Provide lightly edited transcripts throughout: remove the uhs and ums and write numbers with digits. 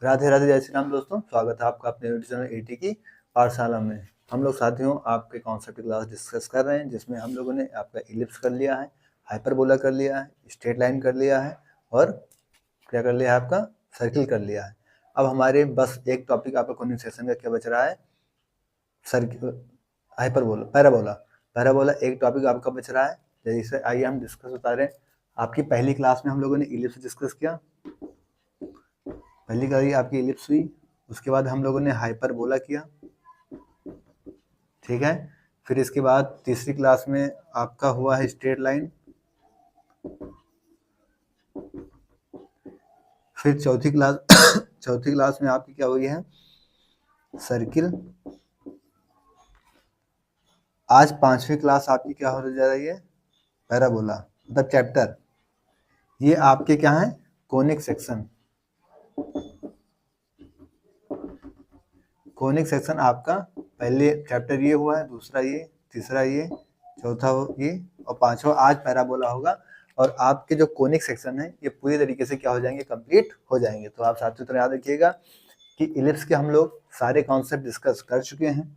राधे राधे, जय श्री राम दोस्तों। स्वागत है आपका अपने यूट्यूब चैनल एटी की पाठशाला में। हम लोग साथियों आपके कॉन्सेप्ट क्लास डिस्कस कर रहे हैं, जिसमें हम लोगों ने आपका इलिप्स कर लिया है, हाइपरबोला कर लिया है, स्ट्रेट लाइन कर लिया है और क्या कर लिया है, आपका सर्किल कर लिया है। अब हमारे बस एक टॉपिक आपका कॉनिक सेक्शन का क्या बच रहा है, सर्किल, हाइपरबोला, पैराबोला। पैराबोला एक टॉपिक आपका बच रहा है। जैसे आइए हम डिस्कस बता रहे हैं। आपकी पहली क्लास में हम लोगों ने इलिप्स डिस्कस किया, पहली कड़ी आपकी इलिप्स हुई, उसके बाद हम लोगों ने हाइपरबोला किया, ठीक है। फिर इसके बाद तीसरी क्लास में आपका हुआ है स्ट्रेट लाइन। फिर चौथी क्लास में आपकी क्या हुई है, सर्किल। आज पांचवी क्लास आपकी क्या होने जा रही है, पैराबोला, मतलब चैप्टर। ये आपके क्या है, कोनिक सेक्शन। कोनिक सेक्शन आपका पहले चैप्टर ये हुआ है, दूसरा ये, तीसरा ये, चौथा ये और पांचवा आज पैराबोला होगा। और आपके जो कोनिक सेक्शन है ये पूरी तरीके से क्या हो जाएंगे, कंप्लीट हो जाएंगे। तो आप साथियों तो याद रखिएगा कि इलिप्स के हम लोग सारे कॉन्सेप्ट डिस्कस कर चुके हैं,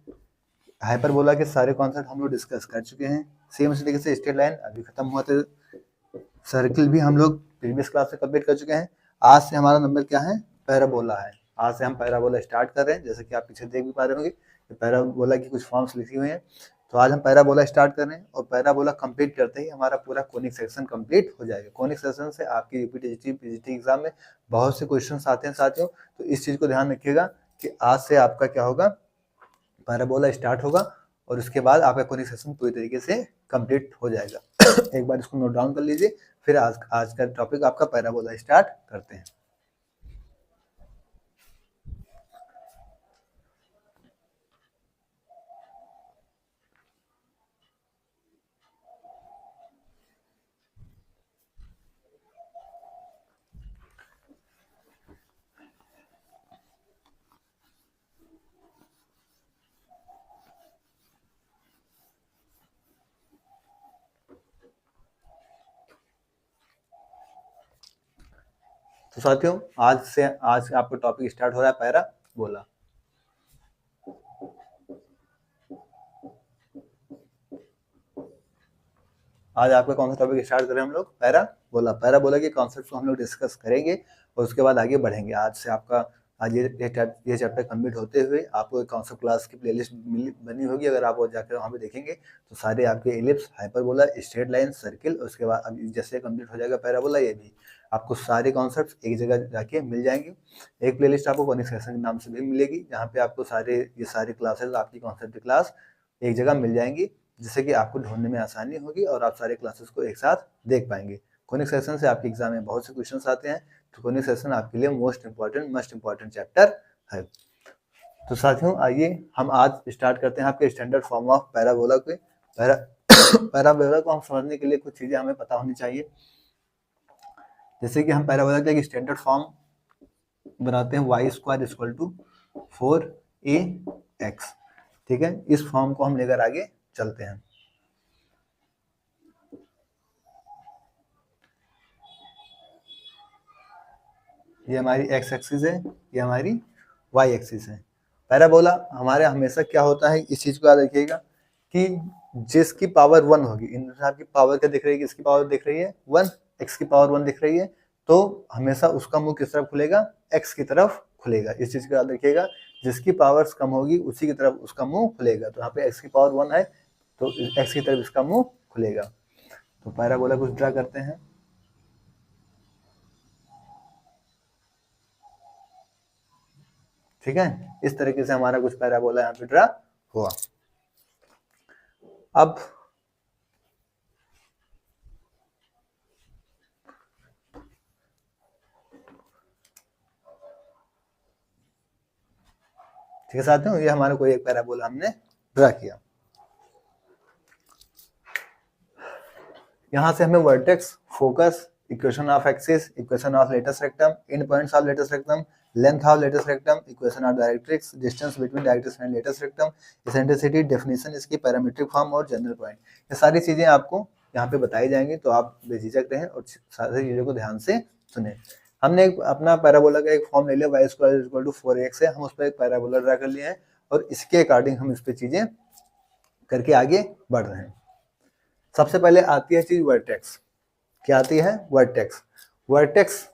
हाइपरबोला के सारे कॉन्सेप्ट हम लोग डिस्कस कर चुके हैं। सेम इसी तरीके से स्ट्रेट लाइन अभी खत्म हुआ था, सर्किल भी हम लोग प्रीवियस क्लास में कंप्लीट कर चुके हैं। आज से हमारा नंबर क्या है, पैराबोला है। आज से हम पैराबोला स्टार्ट कर रहे हैं, जैसे कि आप पीछे देख भी पा रहे होंगे पैराबोला की कुछ फॉर्म्स लिखी हुई हैं। तो आज हम पैराबोला स्टार्ट कर रहे हैं और पैराबोला कंप्लीट करते ही हमारा पूरा कोनिक सेक्शन कंप्लीट हो जाएगा। कोनिक सेक्शन से आपके यूपीटीजीटी पीजीटी एग्जाम में बहुत से क्वेश्चन आते हैं साथियों, तो इस चीज को ध्यान रखिएगा कि आज से आपका क्या होगा, पैराबोला स्टार्ट होगा और उसके बाद आपका कोनिक सेक्शन पूरी तरीके से कंप्लीट हो जाएगा। एक बार इसको नोट डाउन कर लीजिए, फिर आज का टॉपिक आपका पैराबोला स्टार्ट करते हैं। तो साथियों आज आपका टॉपिक स्टार्ट हो रहा है पैराबोला। आज आपका कौन सा टॉपिक स्टार्ट करें हम लोग, पैराबोला। पैराबोला के कॉन्सेप्ट को हम लोग डिस्कस करेंगे और उसके बाद आगे बढ़ेंगे। आज से आपका आज ये चैप्टर कंप्लीट होते हुए आपको एक कॉन्सेप्ट क्लास की प्लेलिस्ट बनी होगी। अगर आप वो जाकर वहाँ पे देखेंगे तो सारे आपके ellipse, hyperbola, straight line, circle, उसके बाद अब जैसे कंप्लीट हो जाएगा पैराबोला, ये भी आपको सारे कॉन्सेप्ट एक जगह जाके मिल जाएंगे। एक प्लेलिस्ट आपको कोनिक सेक्शन के नाम से भी मिलेगी, जहाँ पे आपको ये सारी क्लासेस आपकी कॉन्सेप्ट क्लास एक जगह मिल जाएंगी, जिससे कि आपको ढूंढने में आसानी होगी और आप सारे क्लासेस को एक साथ देख पाएंगे। कोनिक सेक्शन से आपके एग्जाम में बहुत से क्वेश्चंस आते हैं, तो कोनिक सेक्शन आपके लिए मोस्ट इंपॉर्टेंट चैप्टर है। तो साथियों आइए हम आज स्टार्ट करते हैं आपके स्टैंडर्ड फॉर्म ऑफ पैराबोला के। पैराबोला को हम समझने के लिए कुछ चीजें हमें पता होनी चाहिए। जैसे कि हम पैराबोला का एक स्टैंडर्ड फॉर्म बनाते हैं, y square equal to 4ax, ठीक है। इस फॉर्म को हम लेकर आगे चलते हैं। ये हमारी x एक्सिस है, ये हमारी y एक्सिस है। पैराबोला हमारे हमेशा क्या होता है, इस चीज को याद रखिएगा कि जिसकी पावर 1 होगी, इन की पावर क्या दिख रही है, इसकी पावर दिख रही है 1, x की पावर 1 दिख रही है, तो हमेशा उसका मुंह किस तरफ खुलेगा, x की तरफ खुलेगा। इस चीज को याद रखिएगा, जिसकी पावर्स कम होगी उसी की तरफ उसका मुंह खुलेगा। तो यहाँ पे x की पावर 1 है तो x की तरफ इसका मुंह खुलेगा। तो पैराबोला कुछ ड्रा करते हैं। ठीक है, इस तरीके से हमारा कुछ पैराबोला यहाँ पे ड्रा हुआ। अब ठीक है साथियों, ये हमारा कोई एक पैराबोला हमने ड्रा किया। यहाँ से हमें vertex, focus, equation of axis, equation of latus rectum, and points of latus rectum, length of latus rectum, equation of directrix, distance between directrix and latus rectum, eccentricity, definition इसकी, parametric form और general point, ये सारी चीजें आपको यहाँ पे बताई जाएंगी। तो आप बेझिझक रहें और सारी चीजों को ध्यान से सुने। हमने एक अपना पैराबोला का एक फॉर्म ले लिया, y square equal to 4x है, हम उस पर एक पैराबोला ड्रा कर लिए हैं और इसके अकॉर्डिंग हम इस पे चीजें करके आगे बढ़ रहे हैं। सबसे पहले आती है चीज वर्टेक्स। क्या आती है? वर्टेक्स। वर्टेक्स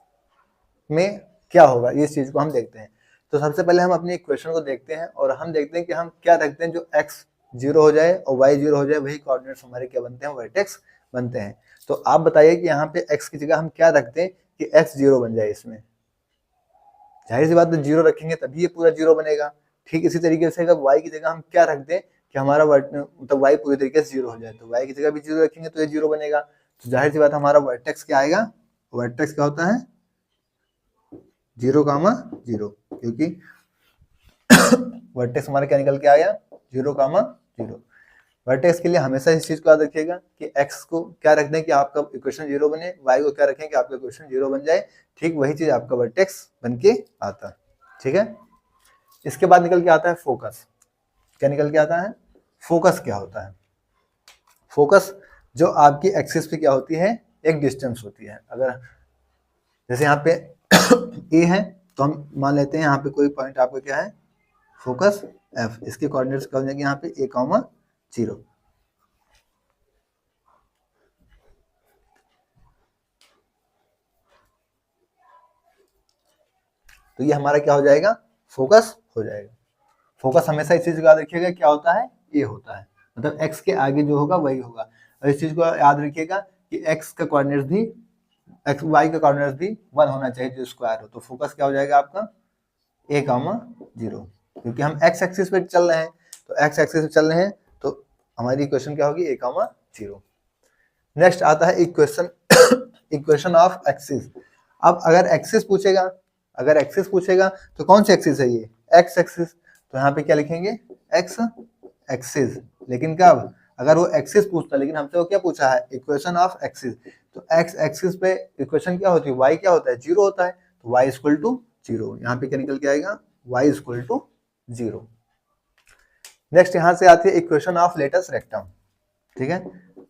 में क्या होगा इस चीज को हम देखते हैं। तो सबसे पहले हम अपनी इक्वेशन को देखते हैं और हम देखते हैं कि हम क्या रखते हैं, जो x 0 हो जाए और y 0 हो जाए वही कोऑर्डिनेट्स हमारे क्या बनते हैं, वर्टेक्स बनते हैं। तो आप बताइए कि यहाँ पे x की जगह हम क्या रखते हैं कि x 0 बन जाए। इसमें जाहिर सी बात है 0 रखेंगे तभी ये पूरा 0 बनेगा। ठीक इसी तरीके से अगर y की जगह हम क्या रख दें कि हमारा मतलब y पूरी तरीके से 0 हो जाए, तो y की जगह भी 0 रखेंगे तो ये 0 बनेगा। तो जाहिर सी बात हमारा वर्टेक्स क्या आएगा, वर्टेक्स क्या होता है 0, 0, क्योंकि वर्टेक्स हमारा क्या निकल के आया 0, 0। वर्टेक्स के लिए हमेशा इस चीज को याद रखिएगा कि x को क्या रख दें कि आपका इक्वेशन 0 बने, y को क्या रखें कि आपका इक्वेशन 0 बन जाए। ठीक वही चीज आपका वर्टेक्स बन के आता है। ठीक है, इसके बाद निकल के आता है फोकस। क्या निकल के आता है? फोकस क्या होता है? फोकस जो आपकी एक्सिस पे क्या होती है, एक डिस्टेंस होती है। अगर जैसे यहाँ पे ए है तो हम मान लेते हैं यहाँ पे कोई पॉइंट आपका क्या है, फोकस एफ। इसके कोऑर्डिनेट्स क्या हो जाएंगे यहाँ पे a, 0। तो ये हमारा क्या हो जाएगा, फोकस हो जाएगा। फोकस हमेशा इस चीज को याद रखिएगा क्या होता है, ये होता है, मतलब x के आगे जो होगा वही होगा। और इस चीज को याद रखिएगा कि x का कोऑर्डिनेट्स भी y का कोऑर्डिनेट्स भी 1 होना चाहिए जो स्क्वायर हो। तो फोकस क्या हो जाएगा आपका a, 0, क्योंकि हम x एक्सिस पे चल रहे हैं। तो x एक्सिस पे चल रहे हैं तो हमारी इक्वेशन क्या होगी a, 0। नेक्स्ट आता है इक्वेशन इक्वेशन ऑफ एक्सिस। अब अगर एक्सिस पूछेगा तो कौन सी एक्सिस है ये, x एक्सिस। तो यहाँ पे क्या लिखेंगे x एक्सिस। लेकिन कब, अगर वो एक्सिस पूछता, लेकिन हमसे वो क्या पूछा है, इक्वेशन ऑफ एक्सिस। तो x एक्सिस पे इक्वेशन क्या होती है, y क्या होता है 0 होता है। तो y इक्वल टू 0, यहाँ पे क्या निकल के आएगा y इक्वल टू 0। नेक्स्ट यहाँ से आती है इक्वेशन ऑफ लेटस रेक्टम। ठीक है,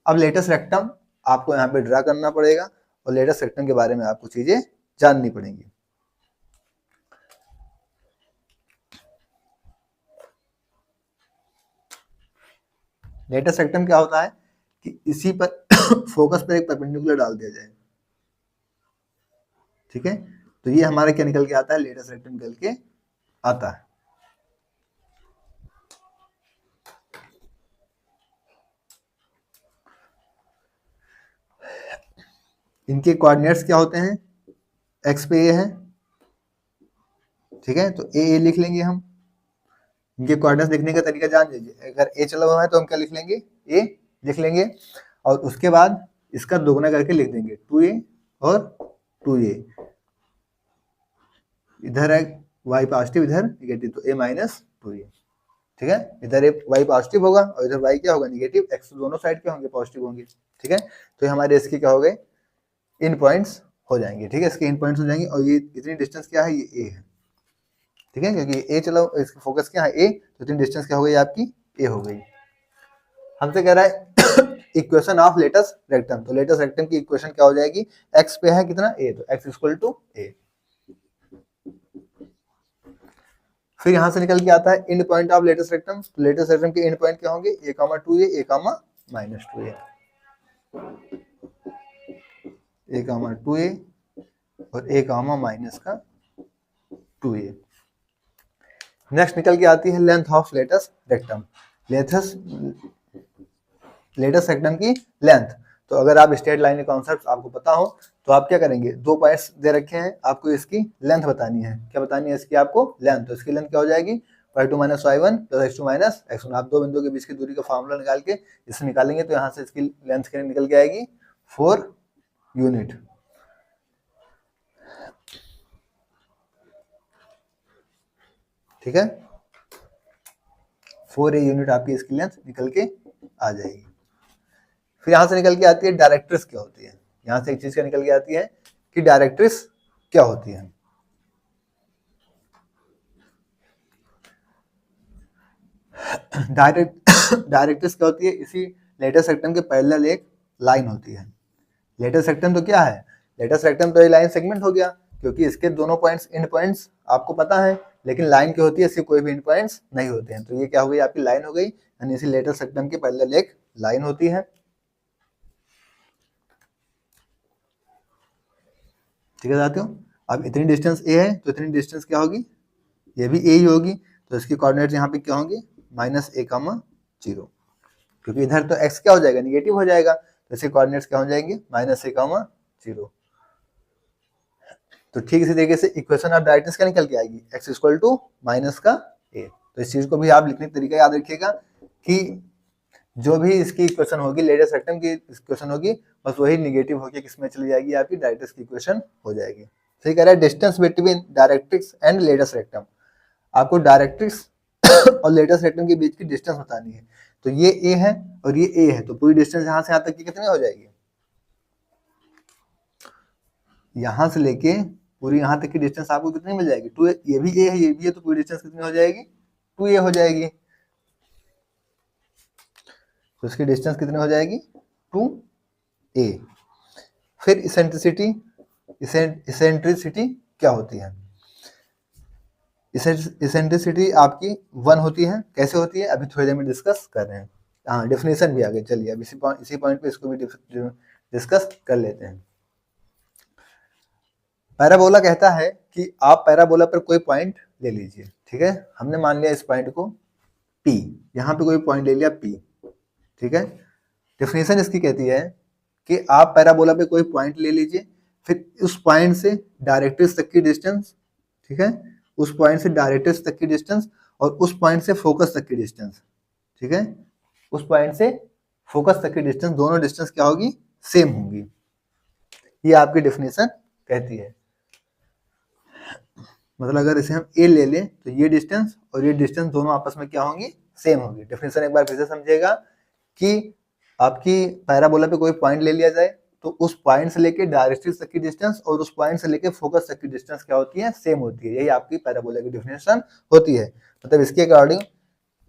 अब लेटस रेक्टम आपको यहाँ पे ड्रा करना पड़ेगा और लेटस रेक्टम के बारे में आपको चीजें जाननी पड़ेंगी। लेटस रेक्टम क्या होता है कि इसी पर फोकस पर एक परपेंडिकुलर डाल दिया जाए। ठीक है, तो ये हमारा क्या निकल के आता है, लेटस रेक्टम निकल के आता है। इनके कोऑर्डिनेट्स क्या होते हैं, x पे a है। ठीक है, तो a लिख लेंगे हम। इनके कोऑर्डिनेट्स लिखने का तरीका जान लीजिए। अगर a चला हुआ है तो हम क्या लिख लेंगे, a लिख लेंगे और उसके बाद इसका दोगुना करके लिख देंगे 2a और 2a। इधर है y पॉजिटिव, इधर नेगेटिव, तो a माइनस 2a। ठीक है, इधर y पॉजिटिव होगा और इधर y क्या होगा नेगेटिव। x दोनों साइड के होंगे पॉजिटिव होंगे। ठीक है, तो हमारे इसके क्या हो गए, इन पॉइंट्स हो जाएंगे। ठीक है, इसके इन पॉइंट्स हो जाएंगे और ये इतनी डिस्टेंस क्या है, ये a है। ठीक है, क्योंकि a चलो इसका फोकस क्या है a, तो इतनी डिस्टेंस क्या हो गई आपकी a हो गई। हमसे कह रहा है इक्वेशन ऑफ लेटस रेक्टम। तो लेटस रेक्टम की इक्वेशन क्या हो जाएगी, x पे है कितना a, तो x इक्वल टू a। फिर यहां से निकल के आता है end point of latus rectum. तो लेटस रेक्टम के एंड पॉइंट क्या होंगे, a, 2a, a, minus 2a, a, 2a और a, माइनस का 2a। नेक्स्ट निकल के आती है length of latus rectum. Latus rectum की लेंथ। तो अगर आप स्ट्रेट लाइन के कॉन्सेप्ट आपको पता हो तो आप क्या करेंगे, दो पॉइंट्स दे रखे हैं, आपको इसकी लेंथ बतानी है। क्या बतानी है इसकी आपको, लेंथ। तो इसकी लेंथ क्या हो जाएगी, y2 minus y1 plus x2 minus x1। आप दो बिंदुओं के बीच की दूरी का फॉर्मूला निकाल के इसे निकालेंगे तो यहाँ से इसकी लेंथ क्या निकल के आएगी 4 यूनिट। ठीक है, 4a यूनिट आपकी इसकी लेंथ निकल के आ जाएगी। फिर यहां से निकल के आती है डायरेक्ट्रिस क्या होती है। यहां से एक चीज क्या निकल के आती है कि डायरेक्ट्रिस क्या होती है। डायरेक्ट्रिस क्या होती है, इसी लेटस रेक्टम के पैरेलल एक लाइन होती है। लेटस रेक्टम तो क्या है, लेटस रेक्टम तो ये लाइन सेगमेंट हो गया। क्योंकि इसके दोनों पॉइंट्स एंड पॉइंट्स आपको पता है, लेकिन लाइन की होती है, इसके कोई भी एंड पॉइंट्स नहीं होते हैं। तो ये क्या हो गई आपकी लाइन हो गई, यानी इसी लेटर सेक्टम की पैरेलल एक लाइन होती है। ठीक है साथियों, अब इतनी डिस्टेंस ए है तो इतनी डिस्टेंस क्या होगी, ये भी ए ही होगी, तो इसकी कोऑर्डिनेट्स यहाँ पे क्या होंगे, -a, 0, क्योंकि इधर तो x क्या हो जाएगा, निगेटिव हो जाएगा, तो इसके कोऑर्डिनेट्स क्या हो जाएंगे, -a, 0। तो ठीक इसी तरीके से इक्वेशन ऑफ डायरेक्टनेस क्या निकल के आएगी, x इक्वल टू माइनस का a। तो इस चीज को भी आप लिखने का तरीका याद रखिएगा कि जो भी इसकी इक्वेशन होगी, लेटेस्ट रेक्टम की इक्वेशन होगी, बस वही निगेटिव होकर किसमें चली जाएगी, आपकी डायरेक्ट्रिक्स की इक्वेशन हो जाएगी। सही कह रहा है, distance between directrix and latus rectum, आपको डायरेक्ट्रिक्स और लेटेस्ट रेक्टम के बीच की डिस्टेंस बतानी है। तो ये a है और ये a है, तो पूरी डिस्टेंस यहाँ से यहाँ तक की कितनी हो जाएगी, यहाँ से लेके पूरी यहाँ तक की डिस्टेंस आपको कितनी मिल जाएगी, 2a। ये भी a है, ये भी है, तो पूरी डिस्टेंस कितनी हो जाएगी, 2a हो जाएगी। तो इसकी डिस्टेंस कितनी हो जाएगी, 2a। फिर इसेंट्रिसिटी क्या होती है, इसेंट्रिसिटी आपकी 1 होती है। कैसे होती है, अभी थोड़ी देर में डिस्कस कर रहे हैं। हाँ, डेफिनेशन भी आ गई, चलिए अब इसी पॉइंट पे इसको भी डिस्कस कर लेते हैं। पैराबोला कहता है कि आप पैराबोला पर कोई पॉइंट ले लीजिए। ठीक है, हमने मान लिया इस पॉइंट को P, यहाँ पे कोई पॉइंट ले लिया P। ठीक है, डेफिनेशन इसकी कहती है कि आप पैराबोला पे कोई पॉइंट ले लीजिए, फिर उस पॉइंट से डायरेक्ट्रिक्स तक की डिस्टेंस, ठीक है, उस पॉइंट से डायरेक्ट्रिक्स तक की डिस्टेंस और उस पॉइंट से फोकस तक की डिस्टेंस, ठीक है, उस पॉइंट से फोकस तक की डिस्टेंस, दोनों डिस्टेंस क्या होगी, सेम होगी। ये आपकी डेफिनेशन कहती है। मतलब अगर इसे हम a ले लें तो ये डिस्टेंस और ये डिस्टेंस दोनों आपस में क्या होंगी, सेम होगी। डेफिनेशन एक बार फिर से समझिएगा कि आपकी पैराबोला पे कोई पॉइंट ले लिया जाए तो उस पॉइंट से लेके डायरेक्ट्रिक्स तक की डिस्टेंस और उस पॉइंट से लेके फोकस तक की डिस्टेंस क्या होती है, सेम होती है। यही आपकी पैराबोला की डेफिनेशन होती है। मतलब इसके अकॉर्डिंग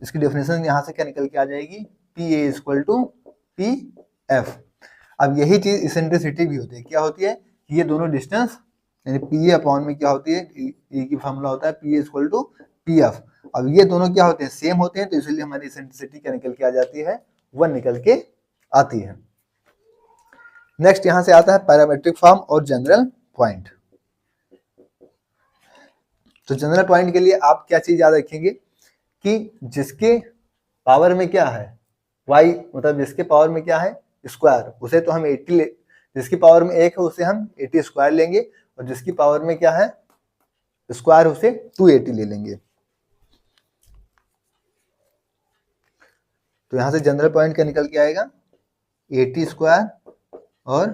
इसकी डेफिनेशन यहाँ से क्या निकल के आ जाएगी, p a equal to p f. अब यही चीज इसेंट्रिसिटी भी होती है। क्या होती है, ये दोनों डिस्टेंस यानी पी ए अपॉन में क्या होती है, ए की फॉर्मूला होता है p a equal to p f. अब ये दोनों क्या होते हैं, सेम होते हैं, तो इसलिए हमारी इसेंट्रिसिटी क्या निकल के आ जाती है, 1 निकल के आती है। नेक्स्ट यहां से आता है पैरामेट्रिक फॉर्म और जनरल पॉइंट। तो जनरल पॉइंट के लिए आप क्या चीज याद रखेंगे कि जिसके पावर में क्या है y, मतलब जिसके पावर में क्या है स्क्वायर, उसे तो हम 80 ले, जिसकी पावर में 1 है उसे हम 80 स्क्वायर लेंगे, और जिसकी पावर में क्या है स्क्वायर उसे 280 ले लेंगे। तो यहां से जनरल पॉइंट क्या निकल के आएगा, 80 स्क्वायर और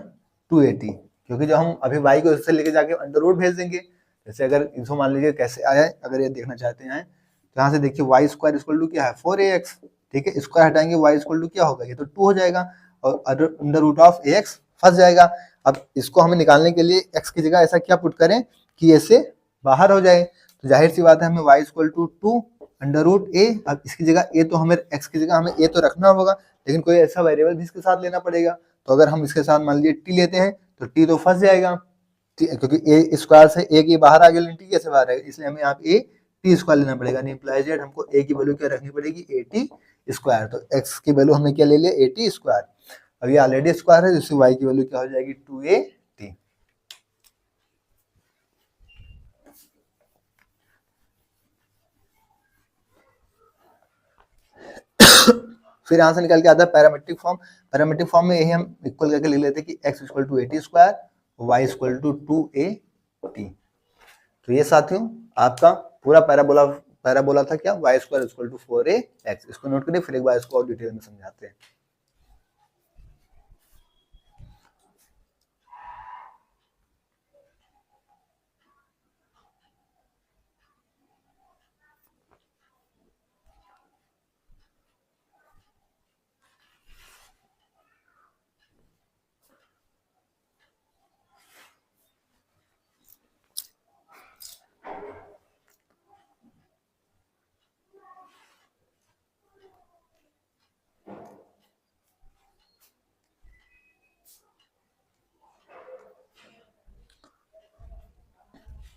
280, क्योंकि जो हम अभी y को इससे लेके जाके अंडर रूट भेज देंगे। जैसे अगर इसको मान लीजिए कैसे आया है, अगर ये देखना चाहते हैं तो यहाँ से देखिए y स्क्वायर इक्वल टू क्या है 4ax। ठीक है, स्क्वायर हटाएंगे y इक्वल टू क्या होगा, ये तो 2 हो जाएगा और अंडर रूट ऑफ ax फंस जाएगा। अब इसको हमें निकालने के लिए x की जगह ऐसा क्या पुट करें कि ऐसे बाहर हो जाए, तो जाहिर सी बात है हमें y equal to 2 under root a। अब इसकी जगह a, तो हमें x की जगह हमें a तो रखना होगा, लेकिन कोई ऐसा वेरिएबल भी इसके साथ लेना पड़ेगा। तो अगर हम इसके साथ मान लीजिए t लेते हैं तो t तो फंस जाएगा, क्योंकि a स्क्वायर से a की बाहर आ गया, t कैसे बाहर आएगा, इसलिए हमें यहाँ पे a टी स्क्वायर लेना पड़ेगा। इम्प्लाइज दैट हमको a की वैल्यू क्या रखनी पड़ेगी, 80 स्क्वायर। तो x की वैल्यू हमने क्या ले लिया, 80 स्क्वायर। अब ये ऑलरेडी स्क्वायर है, जिससे y की वैल्यू क्या हो जाएगी, 2a t। फिर यहां से निकल के आता है पैरामेट्रिक फॉर्म। पैरामेट्रिक फॉर्म में यही हम इक्वल करके लिख लेते हैं कि x equal to 80 square, y equal to 2a t। तो ये साथियों आपका पूरा पैराबोला था क्या, y square equal to 4ax। इसको नोट करिए, फिर एक बार इसको और डिटेल में समझाते हैं।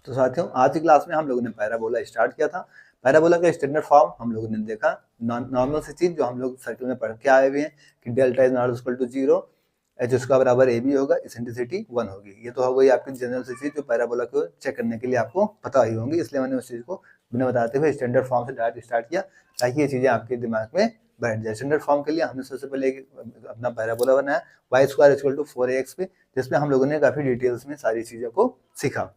तो साथियों आज की क्लास में हम लोगों ने पैराबोला स्टार्ट किया था। पैराबोला का स्टैंडर्ड फॉर्म हम लोगों ने देखा। नॉर्मल सी चीज जो हम लोग सर्किल में पढ़ के आए हुए हैं कि delta is not equal to 0, h square बराबर ए बी होगा, इसेंट्रिसिटी 1 होगी। ये तो हो गई आपकी जनरल सी चीज जो पैराबोला को चेक करने के लिए आपको पता ही होंगी, इसलिए मैंने उस चीज को बिना बताते हुए स्टैंडर्ड फॉर्म से डायरेक्ट स्टार्ट किया ताकि ये चीजें आपके दिमाग में बैठ जाए। स्टैंडर्ड फॉर्म के लिए हमने सबसे पहले अपना पैराबोला बनाया Y square equal to 4ax पे, जिसमें हम लोगों ने काफी डिटेल्स में सारी चीजों को सीखा।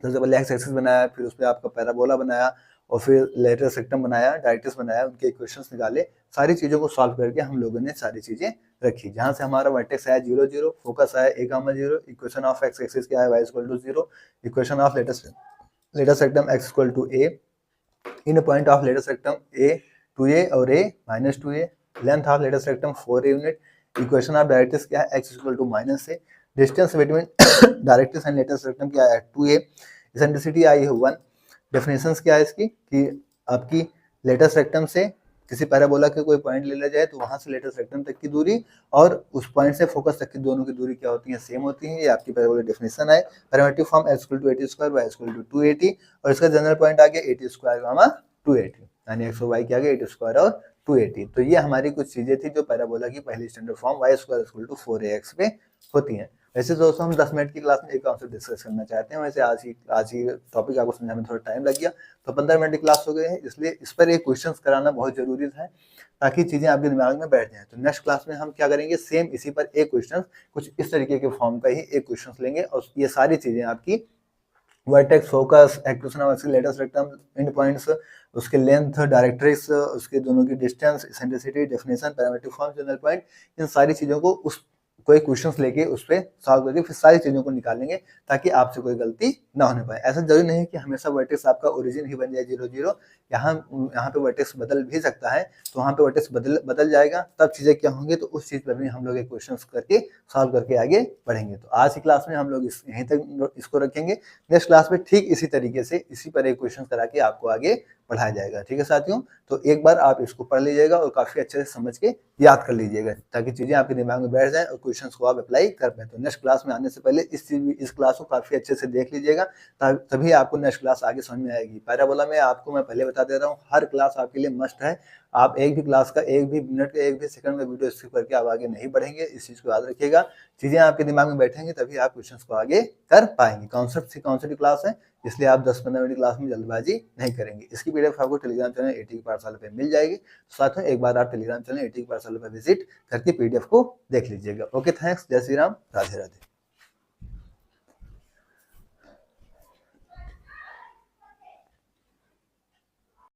सबसे पहले एक्स एक्सिस बनाया, फिर उसमें आपका पैराबोला बनाया और फिर लेटर सेक्टम बनाया, डायरेक्ट्रिक्स बनाया, उनके इक्वेशंस निकाले। सारी चीजों को सॉल्व करके हम लोगों ने सारी चीजें रखी, जहां से हमारा वर्टेक्स आया 0 0, फोकस आया a,0, equation of x axis क्या है y equal to 0, equation of latus rectum x equal to a, end point of latus rectum a 2a और a minus 2a, length of latus rectum 4a unit, equation of directrix क्या है x equal to minus a, distance between directrix and latus rectum क्या है 2a, eccentricity आई है 1। Definitions क्या है इसकी कि आपकी लेटर सेक्टम से किसी पैराबोला के कोई पॉइंट ले लिया जाए तो वहां से लेटर सेक्टम तक की दूरी और उस पॉइंट से फोकस तक की दोनों की दूरी क्या होती है, सेम होती है। ये आपकी पैराबोला डेफिनेशन है। Parametric form x equal to 80 square y equal to 280 और इसका जनरल पॉइंट आ गया 80 स्क्वायर गामा 280, यानी x और y क्या आ गया 80 स्क्वायर और 280। तो ये हमारी कुछ चीजें थी जो पैराबोला की पहली standard form y square equal to 4ax पे होती हैं। वैसे दोस्तों हम 10 मिनट की क्लास में एक कॉन्सेप्ट डिस्कस करना चाहते हैं। वैसे आज ही टॉपिक आपको समझाने में थोड़ा टाइम लग गया, तो 15 मिनट की क्लास हो गई है, इसलिए इस पर एक क्वेश्चन कराना बहुत जरूरी है ताकि चीजें आपके दिमाग में बैठ जाए। तो नेक्स्ट क्लास में हम क्या करेंगे, सेम इसी पर एक क्वेश्चन कुछ इस तरीके के फॉर्म का ही एक क्वेश्चन लेंगे और ये सारी चीजें आपकी vertex, focus, equation of latus rectum, end points, उसके लेंथ, डायरेक्ट्रिक्स, उसके दोनों की distance, eccentricity, definition, parametric form, general point, इन सारी चीजों को उस कोई क्वेश्चंस लेके उस पर सॉल्व करके फिर सारी चीजों को निकालेंगे ताकि आपसे कोई गलती ना होने पाए। ऐसा जरूरी नहीं है कि हमेशा वर्टेक्स आपका ओरिजिन ही बन जाए 0 0, यहाँ पे वर्टेक्स बदल भी सकता है, तो वहाँ पे वर्टेक्स बदल जाएगा, तब चीजें क्या होंगी, तो उस चीज पर भी हम लोग एक क्वेश्चन करके सॉल्व करके आगे बढ़ेंगे। तो आज की क्लास में हम लोग यहीं तक इसको रखेंगे। नेक्स्ट क्लास में ठीक इसी तरीके से इसी पर एक क्वेश्चन करा के आपको आगे पढ़ाया जाएगा। ठीक है साथियों, तो एक बार आप इसको पढ़ लीजिएगा और काफी अच्छे से समझ के याद कर लीजिएगा ताकि चीजें आपके दिमाग में बैठ जाए और क्वेश्चंस को आप अप्लाई कर पाए। तो नेक्स्ट क्लास में आने से पहले इस क्लास को काफी अच्छे से देख लीजिएगा, तभी आपको नेक्स्ट क्लास आगे समझ में आएगी। पैराबोला में आपको मैं पहले बता दे रहा हूँ, हर क्लास आपके लिए मस्ट है। आप एक भी क्लास का एक भी मिनट का एक भी सेकंड में वीडियो स्किप करके आप आगे नहीं बढ़ेंगे, इस चीज को याद रखिएगा। चीजें आपके दिमाग में बैठेंगी तभी आप क्वेश्चंस को आगे कर पाएंगे। कॉन्सेप्ट से कॉन्सेप्ट क्लास है, इसलिए आप 10-15 मिनट क्लास में जल्दबाजी नहीं करेंगे। इसकी पीडीएफ आपको टेलीग्राम चैनल एटी की पाठशाला पे मिल जाएगी। साथ में एक बार आप टेलीग्राम चैनल एटी की पाठशाला पे विजिट करके पीडीएफ को देख लीजिएगा। ओके, थैंक्स, जय श्री राम, राधे राधे।